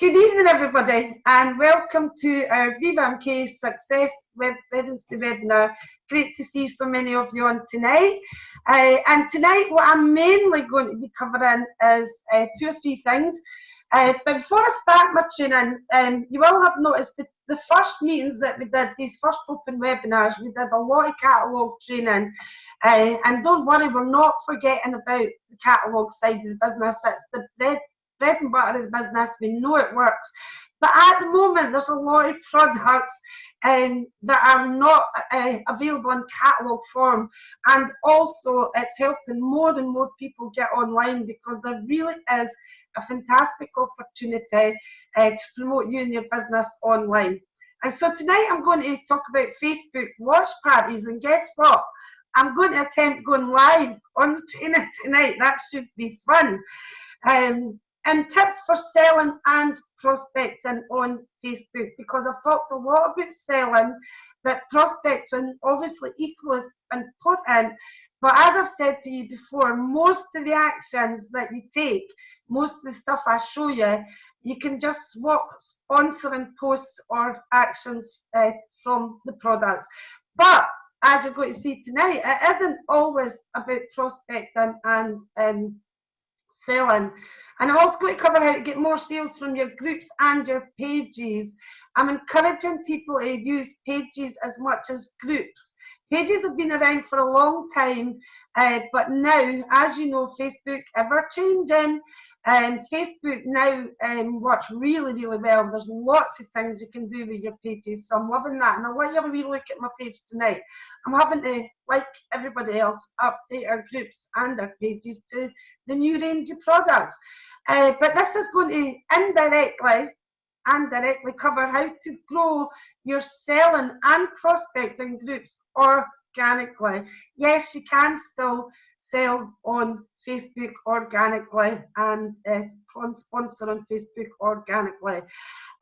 Good evening, everybody, and welcome to our Viva MK Success Wednesday webinar. Great to see so many of you on tonight. And tonight, what I'm mainly going to be covering is two or three things. But before I start my training, you will have noticed that the first meetings that we did, these first open webinars, we did a lot of catalogue training. And don't worry, we're not forgetting about the catalogue side of the business. It's the bread and butter of the business. We know it works. But at the moment, there's a lot of products that are not available in catalogue form. And also, it's helping more and more people get online because there really is a fantastic opportunity to promote you and your business online. And so tonight I'm going to talk about Facebook watch parties, and guess what? I'm going to attempt going live on the training tonight. That should be fun. And tips for selling and prospecting on Facebook, because I've talked a lot about selling, but prospecting obviously equally important. But as I've said to you before, most of the actions that you take, most of the stuff I show you, you can just swap sponsoring posts or actions from the products. But as you're going to see tonight, it isn't always about prospecting and selling. And I'm also going to cover how to get more sales from your groups and your pages. I'm encouraging people to use pages as much as groups. Pages have been around for a long time, but now, as you know, Facebook ever changing, and Facebook now works really, really well. There's lots of things you can do with your pages, so I'm loving that. And I'll let you have a wee look at my page tonight. I'm having to, like everybody else, update our groups and our pages to the new range of products. But this is going to indirectly cover how to grow your selling and prospecting groups organically. Yes, you can still sell on Facebook organically and sponsor on Facebook organically.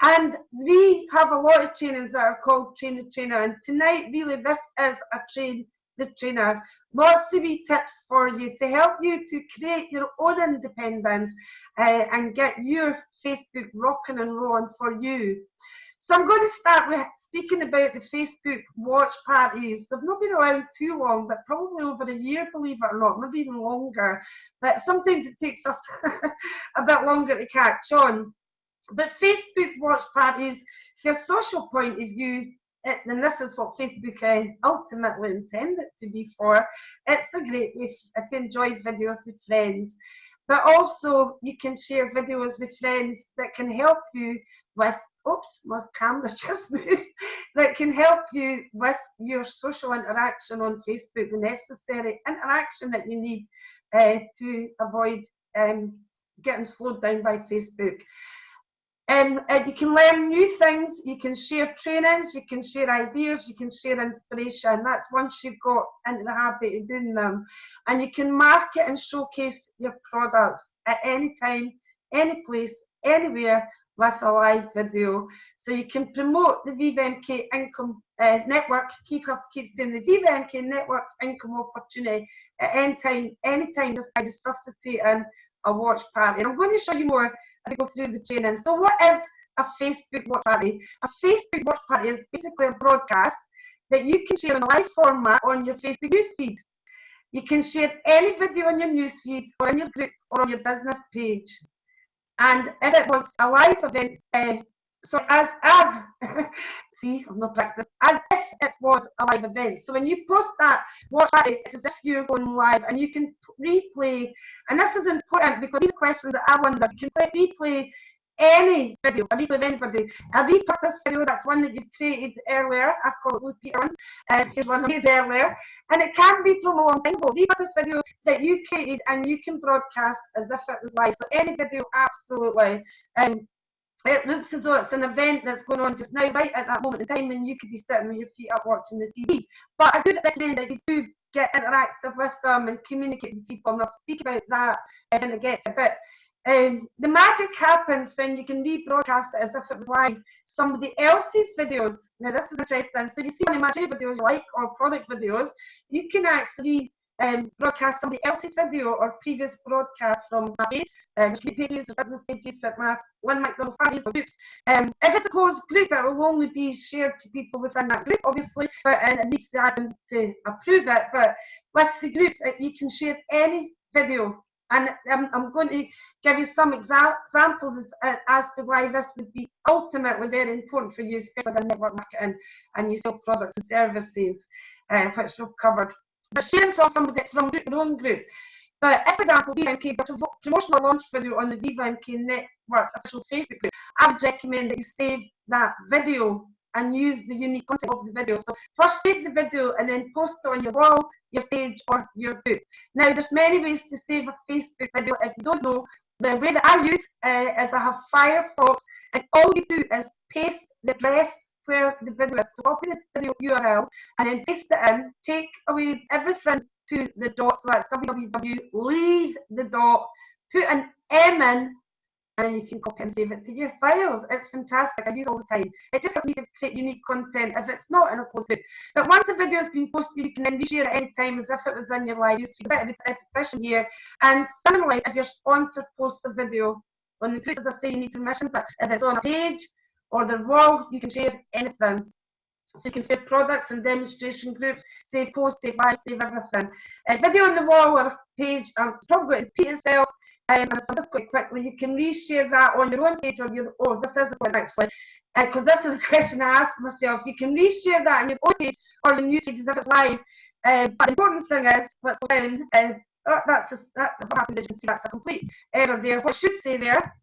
And we have a lot of trainings that are called Train the Trainer, and tonight really this is a Train the Trainer. Lots of wee tips for you to help you to create your own independence and get your Facebook rocking and rolling for you. So I'm going to start with speaking about the Facebook watch parties. They've not been around too long, but probably over a year, believe it or not, maybe even longer. But sometimes it takes us a bit longer to catch on. But Facebook watch parties, from a social point of view, and this is what Facebook ultimately intended to be for, it's a great way to enjoy videos with friends. But also, you can share videos with friends that can help you with, oops, my camera just moved, that can help you with your social interaction on Facebook, the necessary interaction that you need to avoid getting slowed down by Facebook. You can learn new things, you can share trainings, you can share ideas, you can share inspiration. That's once you've got into the habit of doing them. And you can market and showcase your products at any time, any place, anywhere with a live video. So you can promote the Viva MK income network, keep saying the Viva MK network income opportunity at any time just by resuscitating a watch party. And I'm going to show you more as I go through the training. So what is a Facebook watch party? A Facebook watch party is basically a broadcast that you can share in a live format on your Facebook newsfeed. You can share any video on your newsfeed or in your group or on your business page. And if it was a live event, see, I've not practiced, as if it was a live event. So when you post that watch party, it's as if you're going live, and you can replay. And this is important because these are questions that I wonder. You can replay any video, a replay of anybody. A repurposed video, that's one that you've created earlier. I call it repeat ones. Here's one I made earlier. And it can be from a long time ago. Repurposed video that you created and you can broadcast as if it was live. So any video, absolutely. It looks as though it's an event that's going on just now, right at that moment in time, and you could be sitting with your feet up watching the TV. But I do recommend that you do get interactive with them and communicate with people, and I'll speak about that when I get to it. But the magic happens when you can rebroadcast it as if it was live somebody else's videos. Now this is interesting. So if you see one of my videos you like, or product videos, you can actually broadcast somebody else's video or previous broadcast from my page there's pages, there's business pages, but my Lynn McDonald's parties or groups. If it's a closed group, it will only be shared to people within that group, obviously, and it needs the admin to approve it. But with the groups, you can share any video. And I'm going to give you some examples as to why this would be ultimately very important for you, especially in network marketing and you sell products and services, which we've covered. But sharing from somebody from your own group. But if, for example, VMK does a promotional launch video on the VMK Network official Facebook group, I would recommend that you save that video and use the unique content of the video. So first save the video and then post it on your wall, your page, or your group. Now there's many ways to save a Facebook video. If you don't know, the way that I use is I have Firefox, and all you do is paste the address where the video is. So copy the video URL and then paste it in, take away everything to the dot, so that's www, leave the dot, put an M in, and then you can copy and save it to your files. It's fantastic. I use it all the time. It just helps me to create unique content if it's not in a closed group. But once the video has been posted, you can then reshare it any time as if it was in your live. Just a bit of repetition here. And similarly, if your sponsor posts a video on the group, as I say, you need permission. But if it's on a page or the wall, you can share anything. So you can save products and demonstration groups, save posts, save lives, save everything. Video on the wall or page, it's probably going to repeat itself. And so I'm just going quickly, you can reshare that on your own page or your, oh, this is the point actually, because this is a question I asked myself. You can reshare that on your own page or your news pages if it's live. But the important thing is, let's go down, that's just, what happened, you can see that's a complete error there. What I should say there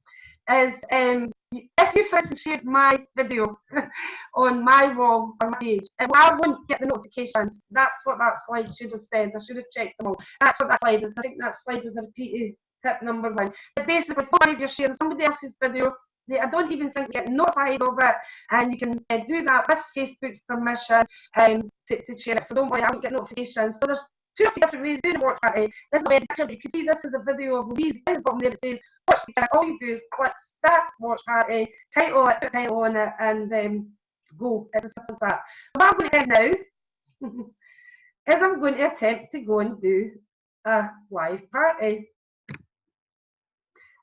is, if you, for instance, shared my video on my wall or my page, I wouldn't get the notifications. That's what that slide should have said. I should have checked them all. That's what that slide is. I think that slide was a repeated tip number 1. But basically, if you're sharing somebody else's video, I don't even think you get notified of it, and you can do that with Facebook's permission to share it. So don't worry, I won't get notifications. So there's 2 or 3 different ways of doing a watch party. This is a picture, but you can see this is a video of Louise down the bottom there. It says watch the all you do is click start watch party, title it, put title on it, and go. It's as simple as that. What I'm going to do now is I'm going to attempt to go and do a live party.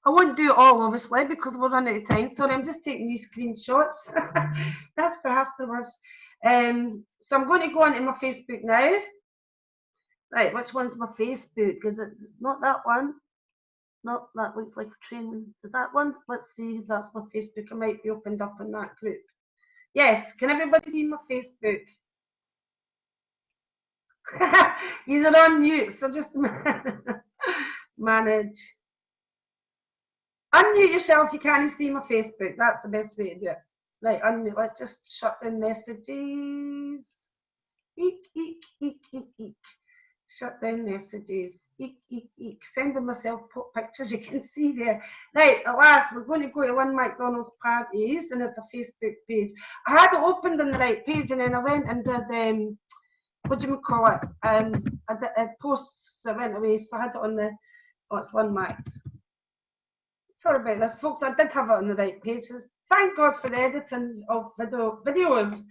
I won't do it all, obviously, because we're running out of time. Sorry, I'm just taking these screenshots. That's for afterwards. So I'm going to go onto my Facebook now. Right, which one's my Facebook? Because it's not that one. No, that looks like a train. Is that one? Let's see if that's my Facebook. I might be opened up in that group. Yes, can everybody see my Facebook? These are on mute, so just manage. Unmute yourself if you can't see my Facebook. That's the best way to do it. Right, unmute. Let's just shut down messages. Eek, eek, eek, eek, eek. Shut down messages. Eek, eek, eek. Sending myself pictures you can see there. Right, at last, we're going to go to Lynn McDonald's parties, and it's a Facebook page. I had it opened on the right page, and then I went and did, what do you call it? I did posts, so I went away, so I had it on the, oh, it's Lynn Max. Sorry about this, folks. I did have it on the right page. Thank God for the editing of videos.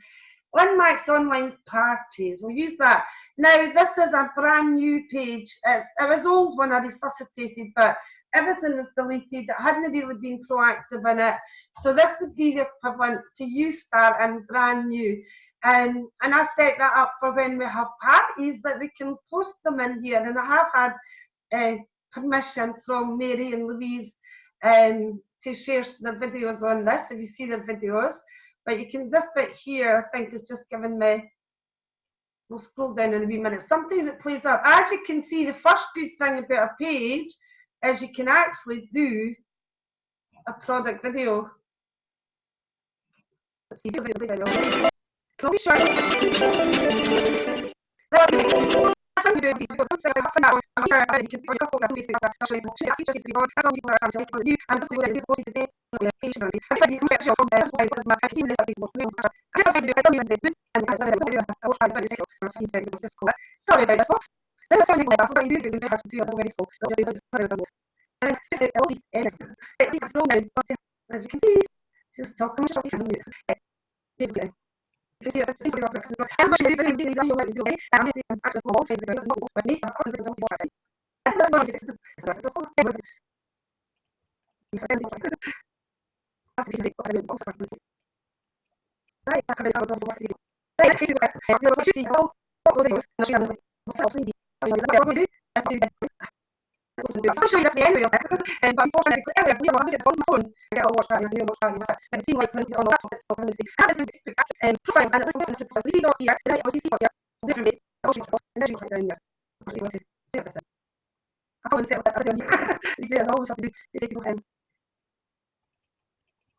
Lynn Max Online Parties. We'll use that. Now, this is a brand new page. It was old when I resuscitated, but everything was deleted. I hadn't really been proactive in it. So this would be the equivalent to YouStart and brand new. And I set that up for when we have parties that we can post them in here. And I have had permission from Mary and Louise to share their videos on this, if you see their videos. But you can, this bit here, I think, is just giving me, we'll scroll down in a wee minute. Sometimes it plays up. As you can see, the first good thing about a page is you can actually do a product video. Let's see, can we share Sorry about this, folks. This is something like I forgot to do this, I have to do it very slow. So just as you can see, just talking to you. You can see it's simply not represented. I'm not sure if you do like to do it. I'm just not with me. I'm confident it's also I'll show you this again, but unfortunately, because earlier, believe it or not, I did this on my phone. I get a watch party, I do a watch party with it. And it seemed like when it's on the laptop, it's not really see. As it's in Facebook, profiles, and it's different profiles. So you see dots here, and then you see dots here, different way. I'll show you dots, and then you down here. I'll show you what to do with it. I can't set up that video on you. You do as I always have to do to say people,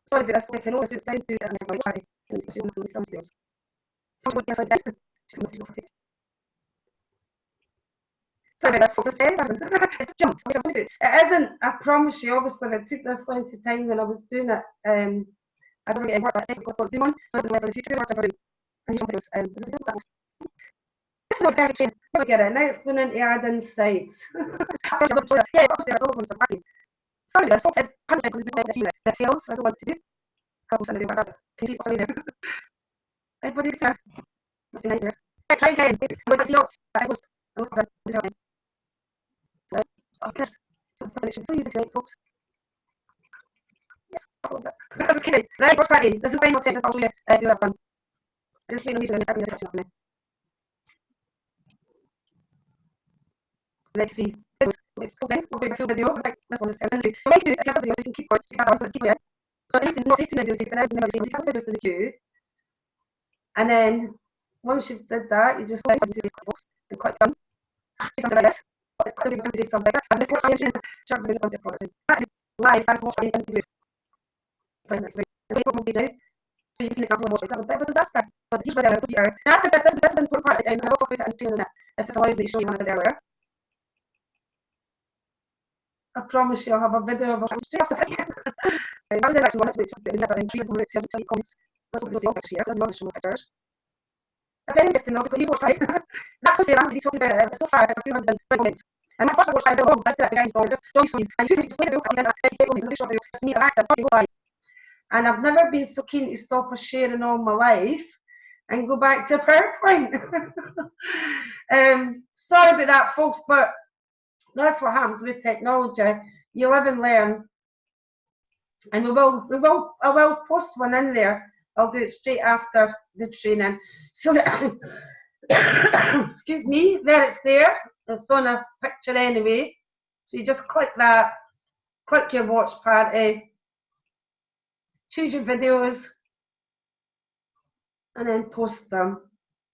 sorry about this, like, I know it's down to that, and it's my party, and it's showing some skills. I'm going to get down. Sorry about this, folks. It's very embarrassing. It's jumped. It isn't, I promise you, obviously, if it took this length of time when I was doing it, I don't get work, but I definitely got Zoom on, so I don't know whether in the future work ever do. And this is not very trained. Never get it. Now it's going into add-in sites. Yeah, obviously, that's all going for party. Sorry about this, folks. It's 100% because it's a few that fails. I don't want to do. Couple Sunday about that. Can you see what's there? Everybody gets there. It's been a nightmare. Try again. With the dots. I was about to do it. So, I guess something should still use the correct, folks. Yes, a little bit. That's okay. Right, watch party. This is the final technical I'll show you do that one. Just wait on you to let me touch it up now. Let's see. It's okay. We'll do a full video. In fact, this one is going to make a couple of videos so you can keep going. So you have answer, keep going. So at least in not saving videos, but now remember the same. You have videos in the queue. And then once you've did that, you just click on the box and click done. See something like this. Something like that. And this watch party short video concept products. Live as watch party into right next week. The Facebook page now. So you can see an example of watch party. That was a bit of a disaster. But here's where the computer. After this is an important part. I will talk about it in training it if this allows me to show you one I did earlier. I promise you I'll have a video of it straight after this. I was actually wanted to talk about it, but I'm treated more to the comments. That's what we'll see all pictures here. I'm not showing pictures. It's very interesting though because you watch right. That post there I'm really talking about it so far it's 200 comments. And my first watch the long best that the guys saw just dog stories and you can explain it and then I take on this short video just me an actor and I've never been so keen to stop a share in all my life and go back to PowerPoint. Sorry about that folks, but that's what happens with technology. You live and learn. And I will post one in there. I'll do it straight after the training. So that, excuse me, there it's there. It's on a picture anyway. So you just click that, click your watch party, choose your videos, and then post them.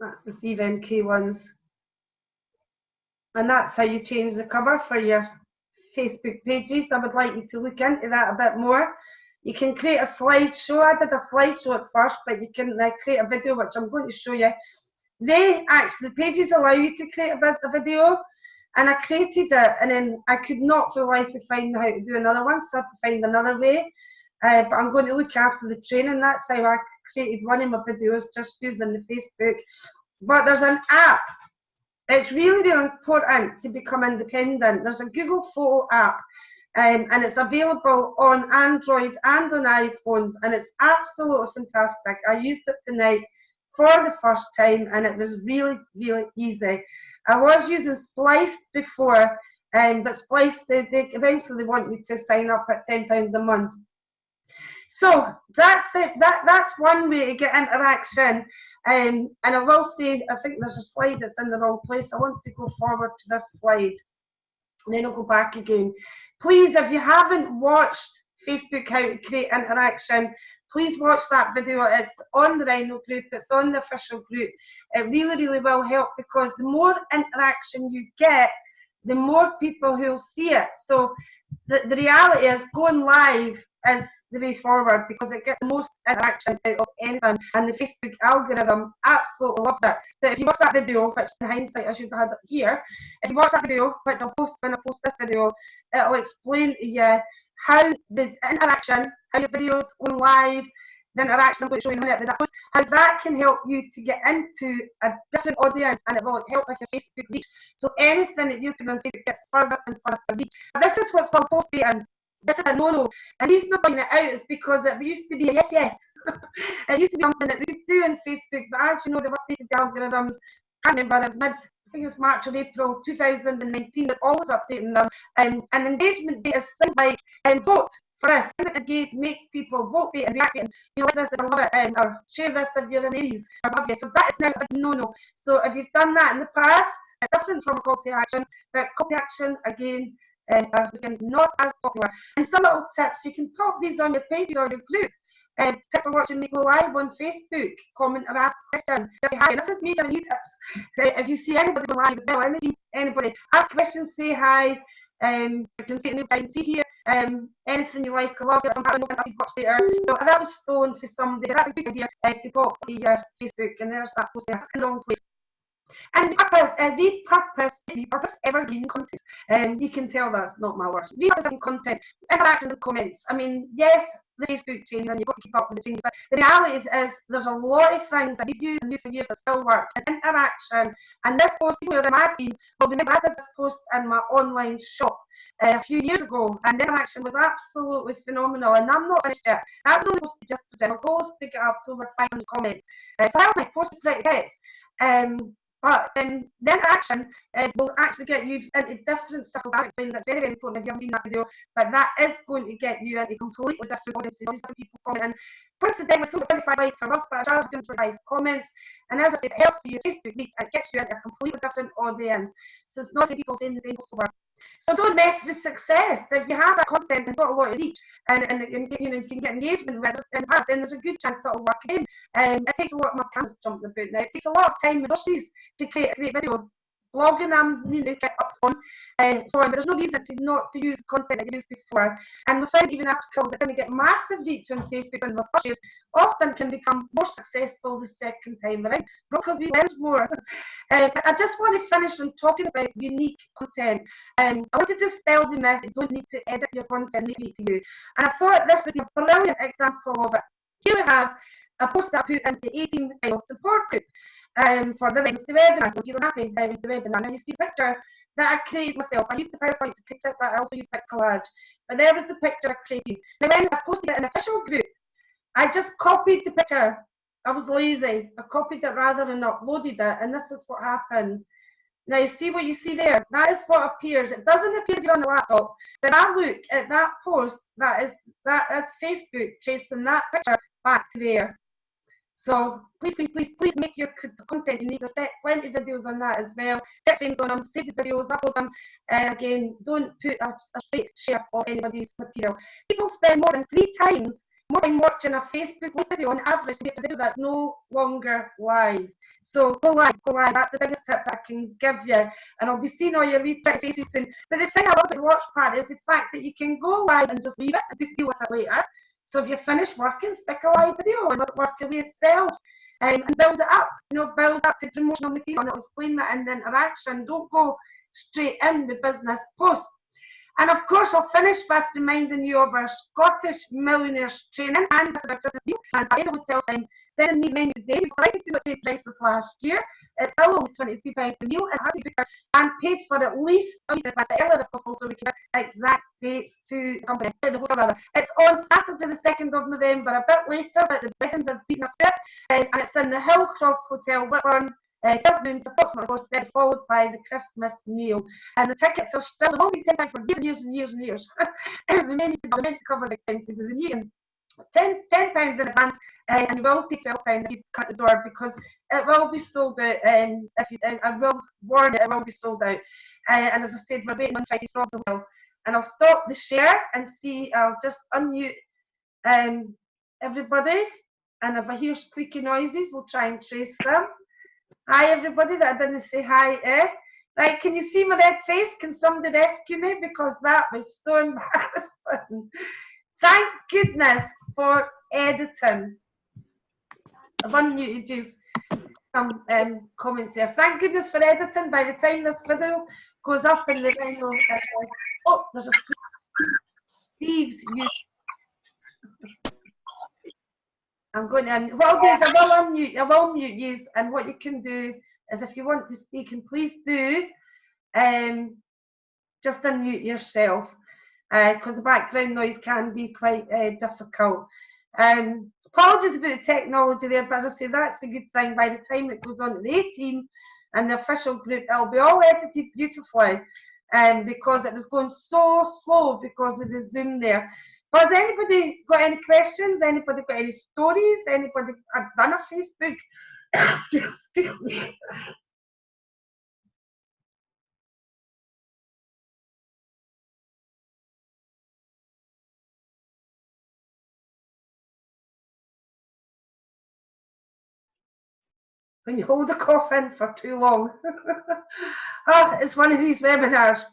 That's the VMK ones. And that's how you change the cover for your Facebook pages. I would like you to look into that a bit more. You can create a slideshow. I did a slideshow at first, but you can create a video, which I'm going to show you. The pages allow you to create a video, and I created it, and then I could not for the life of find how to do another one, so I had to find another way. But I'm going to look after the training. That's how I created one of my videos, just using the Facebook. But there's an app. It's really, really important to become independent. There's a Google Photo app, and it's available on Android and on iPhones, and it's absolutely fantastic. I used it tonight for the first time, and it was really, really easy. I was using Splice before, but Splice, they eventually want you to sign up at £10 a month. So that's it. That's one way to get interaction. And I will say, I think there's a slide that's in the wrong place. I want to go forward to this slide, and then I'll go back again. Please, if you haven't watched Facebook How to Create Interaction, please watch that video. It's on the Rhino group, it's on the official group. It really, really will help, because the more interaction you get, the more people who'll see it. So the reality is going live is the way forward, because it gets the most interaction out of anything, and the Facebook algorithm absolutely loves it. But if you watch that video, which in hindsight I should have had it here, if you watch that video, which I'll post when I post this video, it'll explain to you how the interaction, how your videos going live, the interaction I'm going to show you in a minute with that post, how that can help you to get into a different audience, and it will help with your Facebook reach. So anything that you can on Facebook gets further and further reach. This is what's called post baiting. This is a no-no. And the reason I'm pointing it out is because it used to be a yes. It used to be something that we could do on Facebook, but as you know, they've updated the algorithms. I can't remember, it's I think it's March or April 2019, they're always updating them. And engagement data is things like vote for this. Again, make people vote it and react it, and you like this if you love it, or share this if you're in Aries or love you. So that is now a no-no. So if you've done that in the past, it's different from a call to action, but call to action again are again not as popular. And some little tips, you can pop these on your pages or your group. Tips for watching me go live on Facebook, comment or ask a question. Just say hi. This is me giving you tips. If you see anybody go live as well, anybody, ask questions, say hi. You can see it anytime. See here, anything you like. I love it. I'm watch later. So that was stolen for somebody, but that's a good idea to pop to your Facebook, and there's that post there in the wrong place. And repurpose evergreen content. You can tell that's not my words. Repurpose content, interactions and comments. I mean, yes, the Facebook changes and you've got to keep up with the changes, but the reality is there's a lot of things that we've used and used for years that still work. And interaction. And this post, people who are in my team will remember I did this post in my online shop a few years ago, and the interaction was absolutely phenomenal. And I'm not finished yet. That was only posted just today. My goal is to get up to over 500 comments. So I might post pretty hits. But then the interaction will actually get you into different circles. I explained that's very, very important if you haven't seen that video. But that is going to get you into completely different audiences. All these different people commenting. Coincidentally, so 25 likes or less, but I have 25 comments. And as I said, it helps for your Facebook reach and it gets you into a completely different audience. So it's not people saying the same over. So don't mess with success. If you have that content and got a lot of reach and you know, you can get engagement with it in the past, then there's a good chance that will work again. It takes a lot of my camera's jumping about now. It takes a lot of time and resources to create a great video. Blogging, I'm needing to get up on, but there's no reason to not to use content that you used before. And we found even articles that didn't get massive reach on Facebook in the first year often can become more successful the second time around because we learned more. I just want to finish on talking about unique content. I want to dispel the myth that you don't need to edit your content, make it to you. And I thought this would be a brilliant example of it. Here we have a post that I put into the 18 support group. For the Wednesday webinar, I was feeling happy Wednesday webinar. Now you see a picture that I created myself. I used the PowerPoint to create it, but I also used Collage. But there was the picture I created. Now when I posted it in an official group, I just copied the picture. I was lazy. I copied it rather than uploaded it, and this is what happened. Now you see what you see there? That is what appears. It doesn't appear if you're on the laptop. But I look at that post, that's Facebook tracing that picture back to there. So please make your content unique. There's plenty of videos on that as well. Get frames on them, save the videos, upload them. Again, don't put a straight share of anybody's material. People spend more than 3 times more time watching a Facebook video on average to get a video that's no longer live. So go live. That's the biggest tip that I can give you. And I'll be seeing all your wee pretty faces soon. But the thing I love about Watchpad is the fact that you can go live and just leave it and deal with it later. So if you're finished working, stick a live video and let it work away itself, and build it up. You know, build up to promotional material, and it'll explain that in the interaction. Don't go straight in the business post. And of course, I'll finish with reminding you of our Scottish Millionaires training and this is our Christmas meal. And by the hotel sign, sending me the menu today. We've liked it to the same price as last year. It's still only £22 per meal. It has to be and paid for at least a week in advance, earlier if possible, so we can get exact dates to the company, the hotel rather. It's on Saturday the 2nd of November, a bit later, but the weddings are beating us to it. And it's in the Hillcroft Hotel, Whitburn. 12 noon to approximately 4:30, followed by the Christmas meal. And the tickets are still, they've all been £10 for years and years. The meant to cover the expenses of the meeting. £10 in advance, and you will pay £12 if you cut the door because it will be sold out. I will warn you, it will be sold out. And as I said, we're waiting on prices from the hotel. And I'll stop the share and see. I'll just unmute everybody. And if I hear squeaky noises, we'll try and trace them. Hi everybody that I didn't say hi. Right, can you see my red face? Can somebody rescue me? Because that was so embarrassing. Thank goodness for editing. I've unmuted some comments there. Thank goodness for editing. By the time this video goes up in the final, oh, there's a thieves. I'm going to, well, guys, I will mute you, and what you can do is if you want to speak, and please do, just unmute yourself, because the background noise can be quite difficult. Apologies about the technology there, but as I say, that's the good thing. By the time it goes on to the A-team and the official group, it'll be all edited beautifully, because it was going so slow because of the Zoom there. Has anybody got any questions? Anybody got any stories? Anybody done a Facebook? Excuse me. When you hold a cough in for too long. Oh, it's one of these webinars.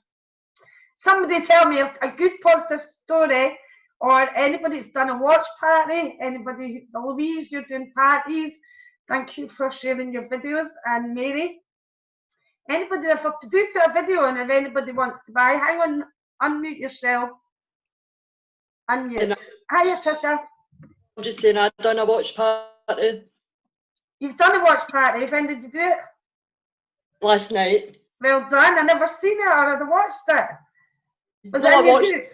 Somebody tell me a good positive story, or anybody that's done a watch party, anybody, Louise, you're doing parties. Thank you for sharing your videos. And Mary, anybody, if I do put a video in, if anybody wants to buy, hang on, unmute yourself. Unmute. Hiya, Tricia. I'm just saying, I've done a watch party. You've done a watch party. When did you do it? Last night. Well done. I never seen it or I'd watched it. Was No, it in your group?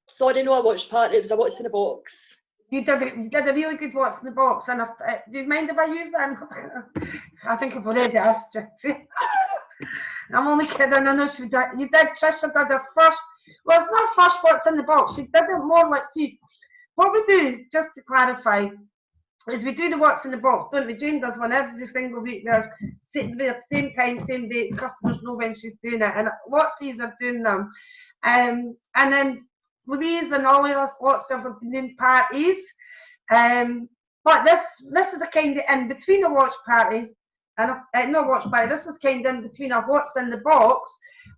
Sorry, no, I watched party. It was a what's in the box. You did a really good what's in the box. And do you mind if I use that? I think I've already asked you. I'm only kidding. I know she did. You did. Trisha did her first. Well, it's not first what's in the box. She did it more like, see, what we do, just to clarify, is we do the what's in the box, don't we? Jane does one every single week. They're sitting there at the same time, same date. Customers know when she's doing it, and lots of these are doing them. And then Louise and all of us, lots of have been doing parties. But this is a kind of in between a watch party and no watch party. This was kind of in between a what's in the box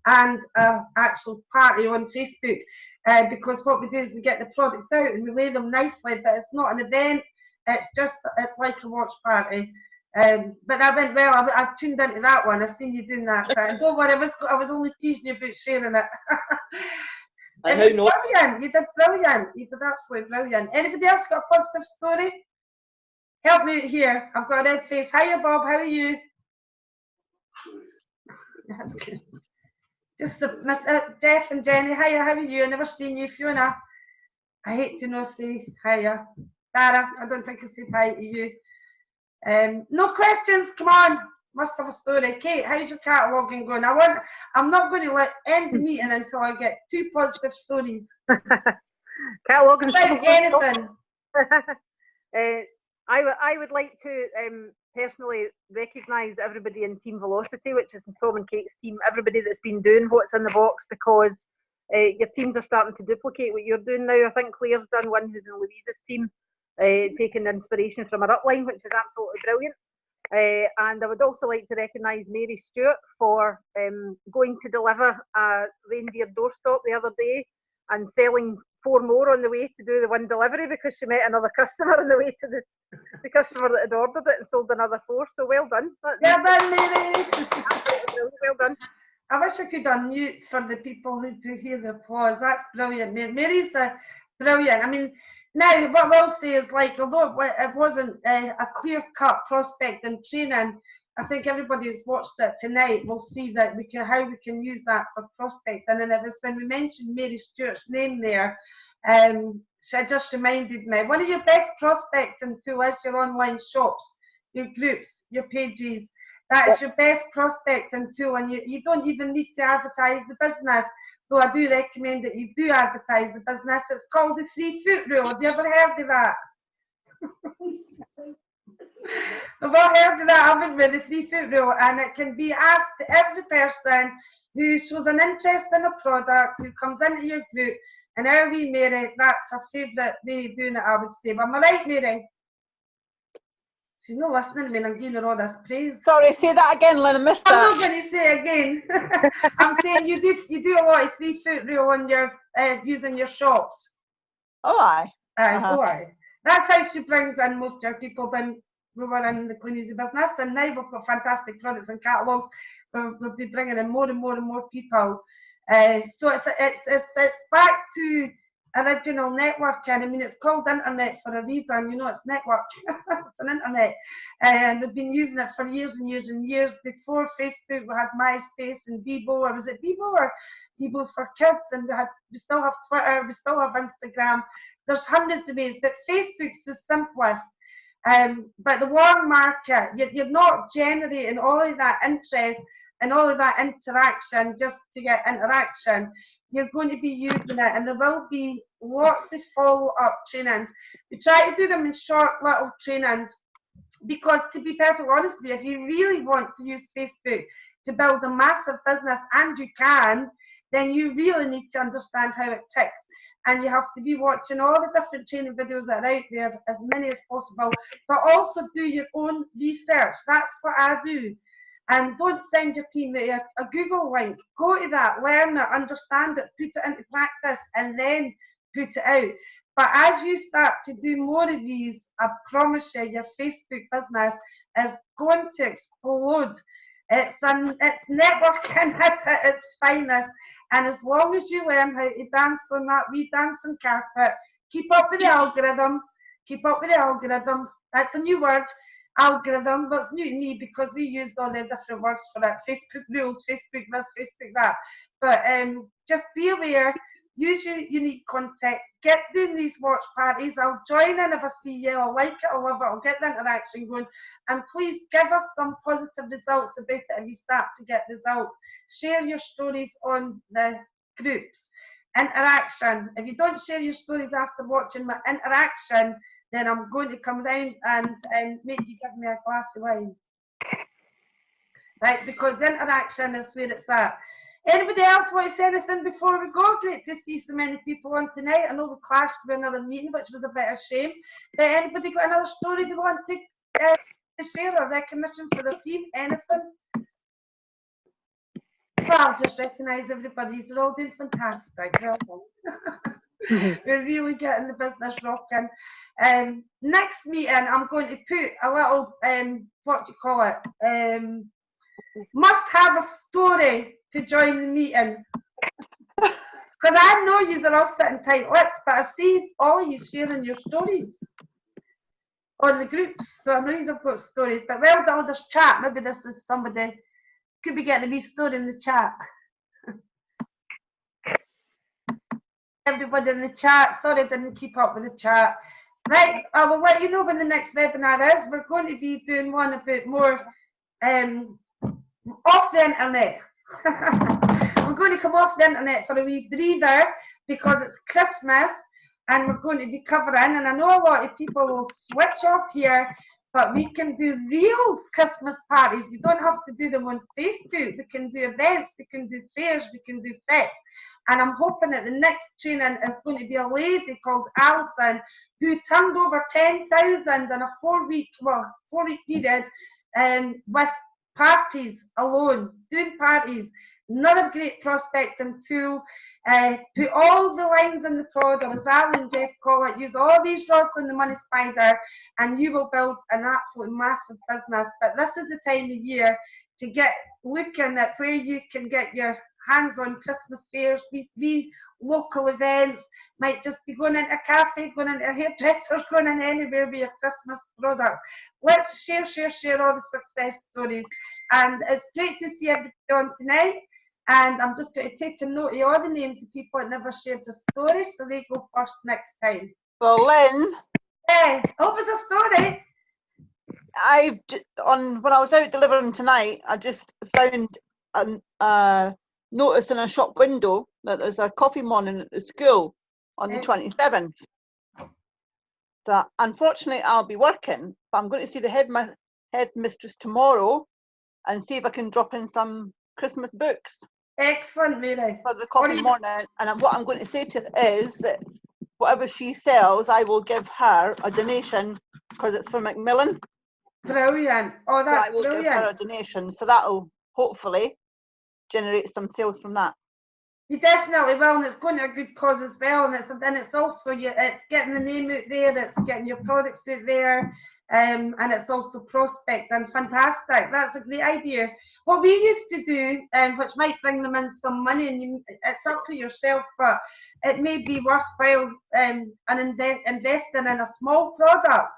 and an actual party on Facebook. Because what we do is we get the products out and we lay them nicely, but it's not an event. It's like a watch party. But that went well. I tuned into that one. I seen you doing that. Don't worry, I was only teasing you about sharing it. It was brilliant. You did brilliant. You did absolutely brilliant. Anybody else got a positive story? Help me here. I've got a red face. Hiya, Bob. How are you? That's good. Just Jeff and Jenny. Hiya. How are you? I never seen you, Fiona. I hate to not say hiya. Dara, I don't think I said hi to you. No questions. Come on. Must have a story. Kate, how's your cataloguing going? I'm not going to end the meeting until I get 2 positive stories. Cataloguing. Anything. I would like to personally recognise everybody in Team Velocity, which is Tom and Kate's team, everybody that's been doing what's in the box, because your teams are starting to duplicate what you're doing now. I think Claire's done one who's in Louise's team, taking inspiration from her upline, which is absolutely brilliant. And I would also like to recognise Mary Stewart for going to deliver a reindeer doorstop the other day and selling 4 more on the way to do the 1 delivery, because she met another customer on the way to the customer that had ordered it and sold another 4. So well done. Well done, Mary. Well done. I wish I could unmute for the people who do hear the applause. That's brilliant. Mary's brilliant. I mean, now what I will say is, like, although it wasn't a clear-cut prospect and training, I think everybody who's watched it tonight will see that how we can use that for prospecting. And it was when we mentioned Mary Stewart's name there, she just reminded me, one of your best prospecting tools is your online shops, your groups, your pages. That is your best prospecting tool, and you don't even need to advertise the business, though I do recommend that you do advertise the business. It's called the 3-foot rule. Have you ever heard of that? I've all heard of that, haven't we? The 3-foot rule, and it can be asked to every person who shows an interest in a product, who comes into your group, and our wee Mary, that's her favourite way of doing it, I would say. But am I right, Mary? She's not listening to me, and I'm giving her all this praise. Sorry, say that again, Lynn. I missed that. I'm not going to say it again. I'm saying you do a lot of 3-foot rule on your using your shops. Oh, aye. Oh, aye. That's how she brings in most of her people when we were in the Clean Easy business, and now we've got fantastic products and catalogues. We'll be bringing in more and more and more people. So it's back to original networking. I mean, it's called internet for a reason. You know, it's network. It's an internet, and we've been using it for years and years and years. Before Facebook, we had MySpace and Bebo, or was it Bebo or Bebo's for kids? And we still have Twitter, we still have Instagram. There's hundreds of ways, but Facebook's the simplest. But the warm market, you're not generating all of that interest and all of that interaction just to get interaction. You're going to be using it, and there will be lots of follow-up trainings. We try to do them in short little trainings because, to be perfectly honest with you, if you really want to use Facebook to build a massive business, and you can, then you really need to understand how it ticks. And you have to be watching all the different training videos that are out there, as many as possible, but also do your own research. That's what I do. And don't send your team a Google link. Go to that, learn it, understand it, put it into practice, and then put it out. But as you start to do more of these, I promise you, your Facebook business is going to explode. It's networking at its finest. And as long as you learn how to dance on that wee dancing carpet, keep up with the algorithm. Keep up with the algorithm. That's a new word, algorithm, but it's new to me because we used all the different words for it. Facebook rules, Facebook this, Facebook that. But just be aware. Use your unique content. Get doing these watch parties. I'll join in if I see you. I'll like it. I'll love it. I'll get the interaction going. And please give us some positive results about it if you start to get results. Share your stories on the groups. Interaction. If you don't share your stories after watching my interaction, then I'm going to come round and make you give me a glass of wine. Right, because interaction is where it's at. Anybody else want to say anything before we go? Great to see so many people on tonight. I know we clashed with another meeting, which was a bit of a shame. But anybody got another story they want to share or recognition for their team? Anything? Well, I'll just recognise everybody. They're all doing fantastic. Well done. We're really getting the business rocking. Next meeting, I'm going to put a little, what do you call it? Must have a story to join the meeting. Because I know you are all sitting tight-lipped, but I see all of you sharing your stories on the groups. So I know you've got stories. But well done, there's chat. Maybe this is somebody could be getting a wee story in the chat. Everybody in the chat, sorry I didn't keep up with the chat. Right, I will let you know when the next webinar is. We're going to be doing one a bit more off the internet. We're going to come off the internet for a wee breather because it's Christmas and we're going to be covering, and I know a lot of people will switch off here, but we can do real Christmas parties. We don't have to do them on Facebook. We can do events, we can do fairs, we can do fests. And I'm hoping that the next training is going to be a lady called Alison who turned over 10,000 in a 4-week period with parties alone, doing parties. Another great prospecting tool. Put all the lines in the prod, or as Alan and Jeff call it, use all these rods on the money spider, and you will build an absolute massive business. But this is the time of year to get looking at where you can get your hands on Christmas fairs, we local events, might just be going into a cafe, going into a hairdresser, going in anywhere with your Christmas products. Let's share all the success stories. And it's great to see everybody on tonight. And I'm just going to take a note of all the names of people that never shared the story, so they go first next time. Well, Lynn. Hey, hope it's a story. When I was out delivering tonight, I just found a notice in a shop window that there's a coffee morning at the school on the 27th. So unfortunately I'll be working, but I'm going to see the headmistress tomorrow and see if I can drop in some Christmas books. Excellent, Mary. For the coffee morning. And what I'm going to say to her is that whatever she sells, I will give her a donation because it's for Macmillan. Brilliant. Oh, that's brilliant. I will give her a donation, so that'll hopefully generate some sales from that. You definitely will, and it's going to a good cause as well. And it's also it's getting the name out there, it's getting your products out there, and it's also prospecting. Fantastic. That's a great idea. What we used to do, which might bring them in some money, and it's up to yourself, but it may be worthwhile investing in a small product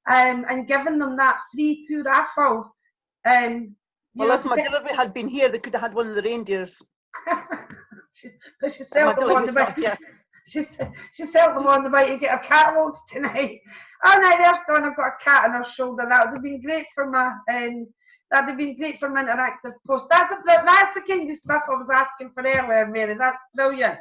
and giving them that free 2 raffle. Well, if my delivery had been here, they could have had one of the reindeers. She sold them on the way. She sold them on the way to get her catalogues tonight. Oh no, there's Dawn. I've got a cat on her shoulder. That would have been great for my That'd have been great for an interactive post. That's the kind of stuff I was asking for earlier, Mary. That's brilliant.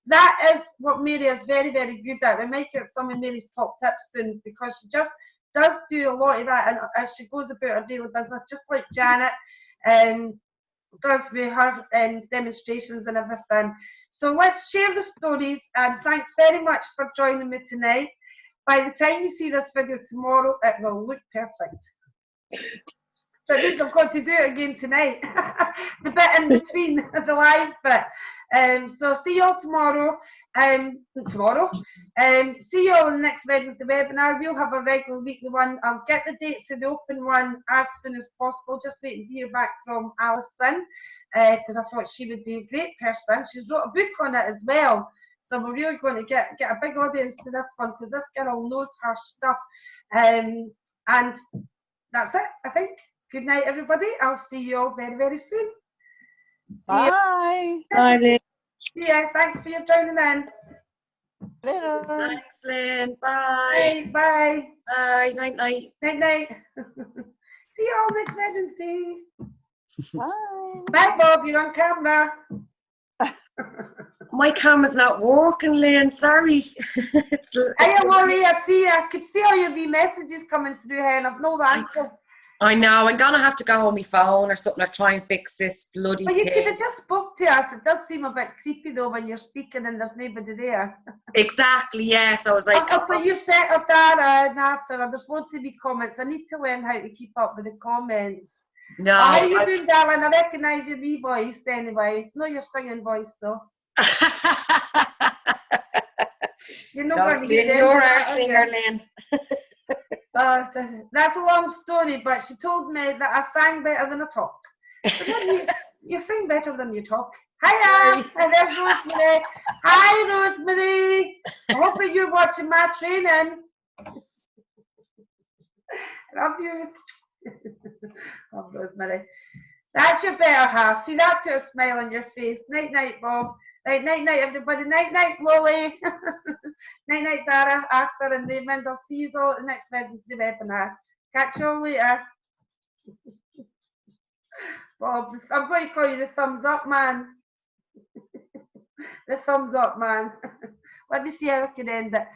That is what Mary is very, very good at. We might get some of Mary's top tips soon because she just does do a lot of that, and as she goes about her daily business, just like Janet does with her demonstrations and everything. So let's share the stories, and thanks very much for joining me tonight. By the time you see this video tomorrow, it will look perfect. That means I've got to do it again tonight. The bit in between the live bit. So see you all tomorrow. See you all in the next Wednesday webinar. We'll have a regular weekly one. I'll get the dates of the open one as soon as possible. Just waiting to hear back from Alison because I thought she would be a great person. She's wrote a book on it as well. So we're really going to get a big audience to this one because this girl knows her stuff. And that's it, I think. Good night, everybody. I'll see you all very, very soon. Bye. Bye, Lynn. Yeah, thanks for your joining in. Later. Thanks, Lynn. Bye. Bye. Bye. Bye. Night, night. Night, night. See you all next Wednesday. Bye. Bye, Bob. You're on camera. My camera's not working, Lynn. Sorry. I am worried. I could see all your wee messages coming through here, and I've no answer. I know. I'm gonna have to go on my phone or something or try and fix this bloody But you thing. could have just spoke to us. It does seem a bit creepy though when you're speaking and there's nobody there. Exactly. Yes. I was like. Oh, so you've set up Dara and Arthur, and there's loads of wee comments. I need to learn how to keep up with the comments. No. How are you doing, darling? I recognise your wee voice anyway. It's not your singing voice though. You're not going to Lynn, get you're our singer, Lynn. That's a long story, but she told me that I sang better than I talk. You sing better than you talk. Hiya! And there's Rosemary. Hi, Rosemary. I hope that you're watching my training. Love you. Oh, Rosemary. That's your better half. See, that put a smile on your face. Night, night, Bob. Night, night, everybody. Night, night, Lolly. Night, night, Dara, Arthur, and Raymond. I'll see you all at the next Wednesday webinar. Catch you all later. Bob, I'm going to call you the thumbs up man. The thumbs up man. Let me see how I can end it.